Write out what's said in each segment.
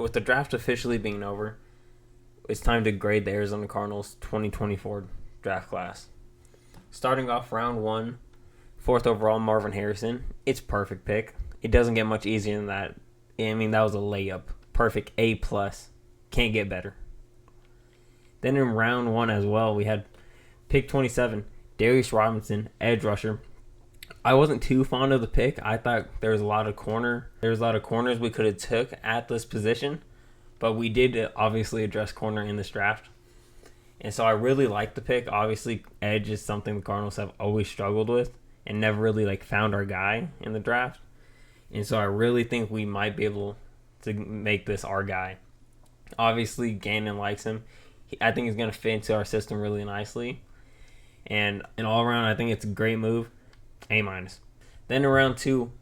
With the draft officially being over, it's time to grade the Arizona Cardinals 2024 draft class. Starting off round 1, 4th overall, Marvin Harrison. It's perfect pick. It doesn't get much easier than that. I mean, that was a layup. Perfect A+. Can't get better. Then in round 1 as well, we had pick 27, Darius Robinson, edge rusher. I wasn't too fond of the pick. I thought there was a lot of corners we could have took at this position, but we did obviously address corner in this draft. And so I really like the pick. Obviously, edge is something the Cardinals have always struggled with and never really found our guy in the draft. And so I really think we might be able to make this our guy. Obviously, Gannon likes him. I think he's going to fit into our system really nicely. And all around, I think it's a great move. A-. Then in round 2,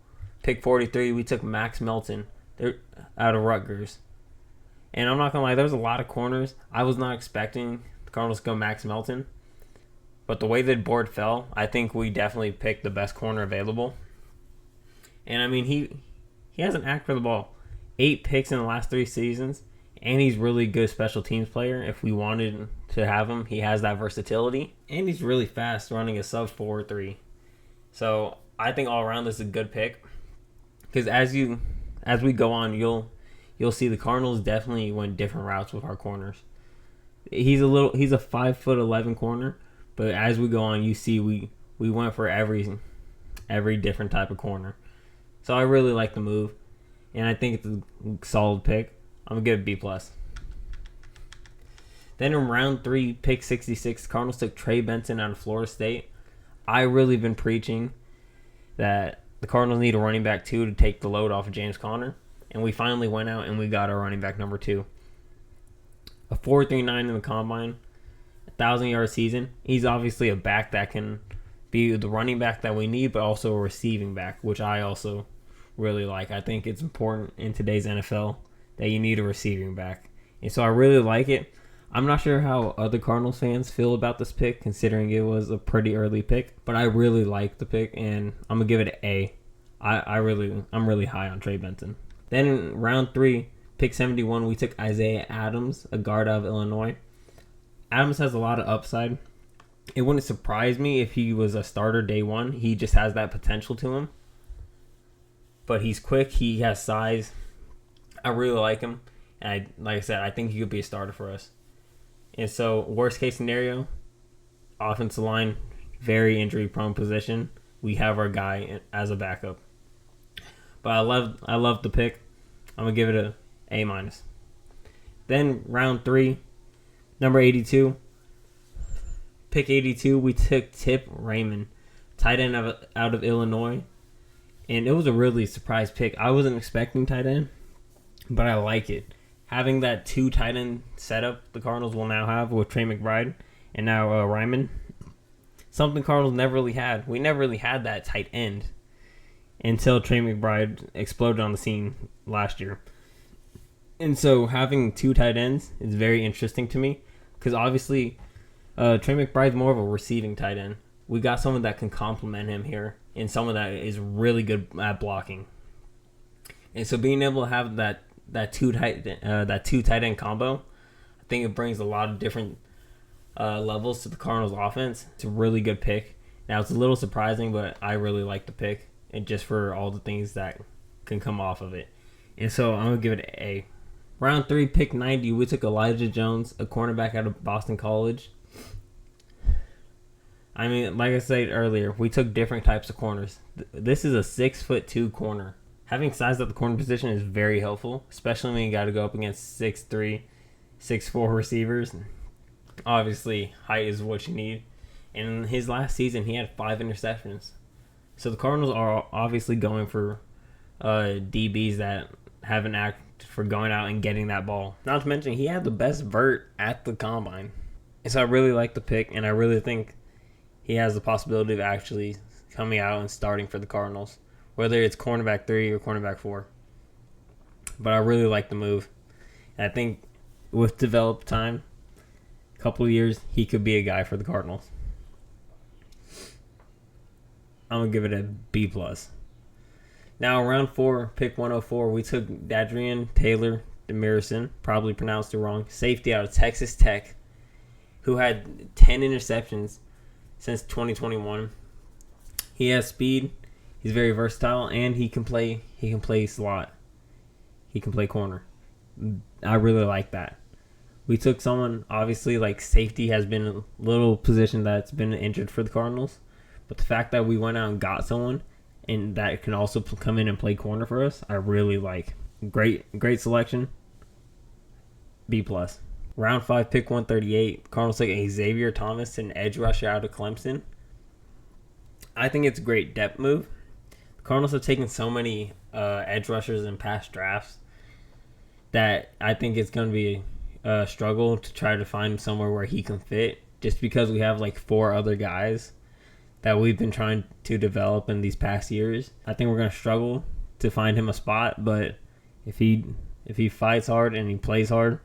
pick 43, we took Melton. They're out of Rutgers. And I'm not going to lie, there's a lot of corners. I was not expecting the Cardinals to go Melton. But the way the board fell, I think we definitely picked the best corner available. And I mean, he has an knack for the ball. 8 picks in the last 3 seasons. And he's really good special teams player. If we wanted to have him, he has that versatility. And he's really fast, running a sub 4.3. So I think all around this is a good pick. Because as we go on, you'll see the Cardinals definitely went different routes with our corners. He's a 5'11" corner, but as we go on, you see we went for every different type of corner. So I really like the move, and I think it's a solid pick. I'm gonna give it B+. Then in round 3, pick 66, Cardinals took Trey Benson out of Florida State. I really been preaching that the Cardinals need a running back 2 to take the load off of James Conner. And we finally went out and we got our running back number 2. A 4.39 in the combine, 1,000-yard season. He's obviously a back that can be the running back that we need, but also a receiving back, which I also really like. I think it's important in today's NFL that you need a receiving back. And so I really like it. I'm not sure how other Cardinals fans feel about this pick, considering it was a pretty early pick, but I really like the pick, and I'm going to give it an A. I'm really high on Trey Benson. Then in round 3, pick 71, we took Isaiah Adams, a guard out of Illinois. Adams has a lot of upside. It wouldn't surprise me if he was a starter day 1. He just has that potential to him. But he's quick. He has size. I really like him. And like I said, I think he could be a starter for us. And so, worst case scenario, offensive line, very injury prone position. We have our guy as a backup. But I love the pick. I'm going to give it a A-. Then round 3, number 82. Pick 82, we took Tip Raymond, tight end out of Illinois. And it was a really surprise pick. I wasn't expecting tight end, but I like it. Having that 2 tight end setup the Cardinals will now have with Trey McBride and now Raymond. Something Cardinals never really had. We never really had that tight end until Trey McBride exploded on the scene last year. And so having 2 tight ends is very interesting to me because obviously Trey McBride's more of a receiving tight end. We got someone that can complement him here and someone that is really good at blocking. And so being able to have that two tight end combo, I think it brings a lot of different levels to the Cardinals offense. It's a really good pick. Now it's a little surprising, but I really like the pick, and just for all the things that can come off of it. And so I'm gonna give it an A. Round 3, pick 90, we took Elijah Jones, a cornerback out of Boston College. I mean, like I said earlier, we took different types of corners. This is a 6'2" corner. Having size at the corner position is very helpful, especially when you got to go up against 6'3", 6'4" receivers. Obviously, height is what you need. And in his last season, he had 5 interceptions. So the Cardinals are obviously going for DBs that have an act for going out and getting that ball. Not to mention, he had the best vert at the combine. And so I really like the pick, and I really think he has the possibility of actually coming out and starting for the Cardinals, whether it's cornerback 3 or cornerback 4. But I really like the move. And I think with developed time, a couple of years, he could be a guy for the Cardinals. I'm going to give it a B+. Now, round 4, pick 104, we took Dadrian Taylor, Demirison, probably pronounced it wrong, safety out of Texas Tech, who had 10 interceptions since 2021. He has speed. He's very versatile, and he can play slot. He can play corner. I really like that. We took someone, obviously, like safety has been a little position that's been injured for the Cardinals. But the fact that we went out and got someone and that can also come in and play corner for us, I really like. Great selection. B+. Round 5, pick 138. Cardinals took Xavier Thomas, an edge rusher out of Clemson. I think it's a great depth move. The Cardinals have taken so many edge rushers in past drafts that I think it's going to be a struggle to try to find somewhere where he can fit, just because we have like 4 other guys that we've been trying to develop in these past years. I think we're going to struggle to find him a spot, but if he fights hard and he plays hard,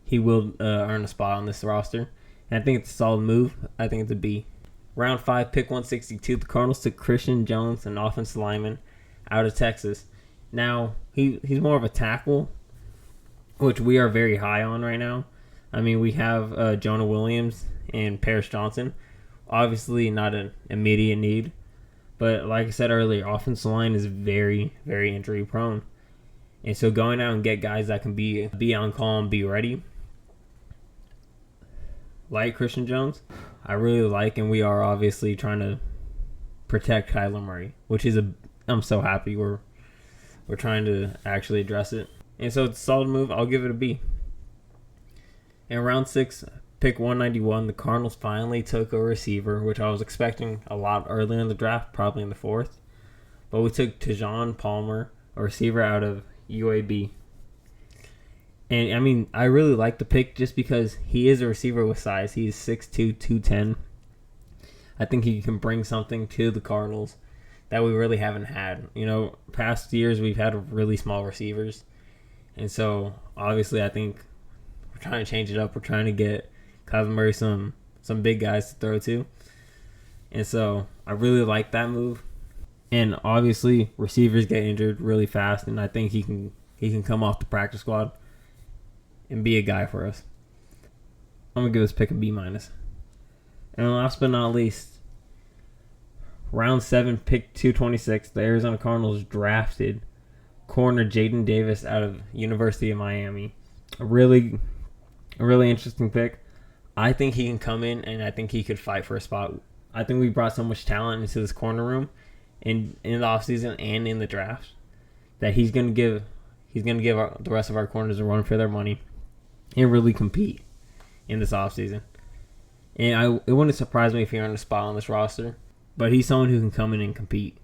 he will earn a spot on this roster. And I think it's a solid move. I think it's a B. Round 5, pick 162. The Cardinals took Christian Jones, an offensive lineman out of Texas. Now, he's more of a tackle, which we are very high on right now. I mean, we have Jonah Williams and Paris Johnson. Obviously, not an immediate need. But like I said earlier, offensive line is very, very injury prone. And so going out and get guys that can be on call and be ready, like Christian Jones, I really like, and we are obviously trying to protect Kyler Murray, which is I'm so happy we're trying to actually address it. And so it's a solid move. I'll give it a B. In round 6, pick 191, the Cardinals finally took a receiver, which I was expecting a lot earlier in the draft, probably in the 4th. But we took Tejon Palmer, a receiver out of UAB. And, I mean, I really like the pick just because he is a receiver with size. He's 6'2", 210. I think he can bring something to the Cardinals that we really haven't had. You know, past years we've had really small receivers. And so, obviously, I think we're trying to change it up. We're trying to get Kyler Murray some big guys to throw to. And so, I really like that move. And, obviously, receivers get injured really fast, and I think he can come off the practice squad and be a guy for us. I'm going to give this pick a B-. And last but not least, round 7, pick 226, the Arizona Cardinals drafted corner Jaden Davis out of University of Miami. A really interesting pick. I think he can come in, and I think he could fight for a spot. I think we brought so much talent into this corner room in the offseason and in the draft that he's going to give the rest of our corners a run for their money and really compete in this offseason. And it wouldn't surprise me if he earned a spot on this roster. But he's someone who can come in and compete.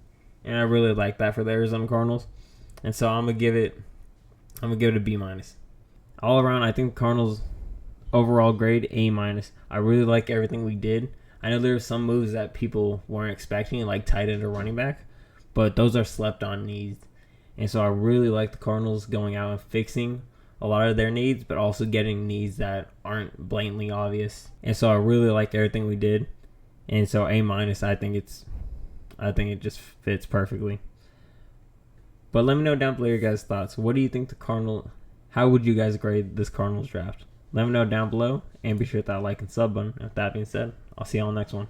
And I really like that for the Arizona Cardinals. And so I'm gonna give it a B-. All around, I think Cardinals overall grade A-. I really like everything we did. I know there were some moves that people weren't expecting, like tight end or running back, but those are slept on needs. And so I really like the Cardinals going out and fixing a lot of their needs, but also getting needs that aren't blatantly obvious. And so I really like everything we did. And so A-, I think it just fits perfectly. But let me know down below your guys' thoughts. What do you think how would you guys grade this Cardinals draft? Let me know down below, and be sure to hit that like and sub button. With that being said, I'll see you on the next one.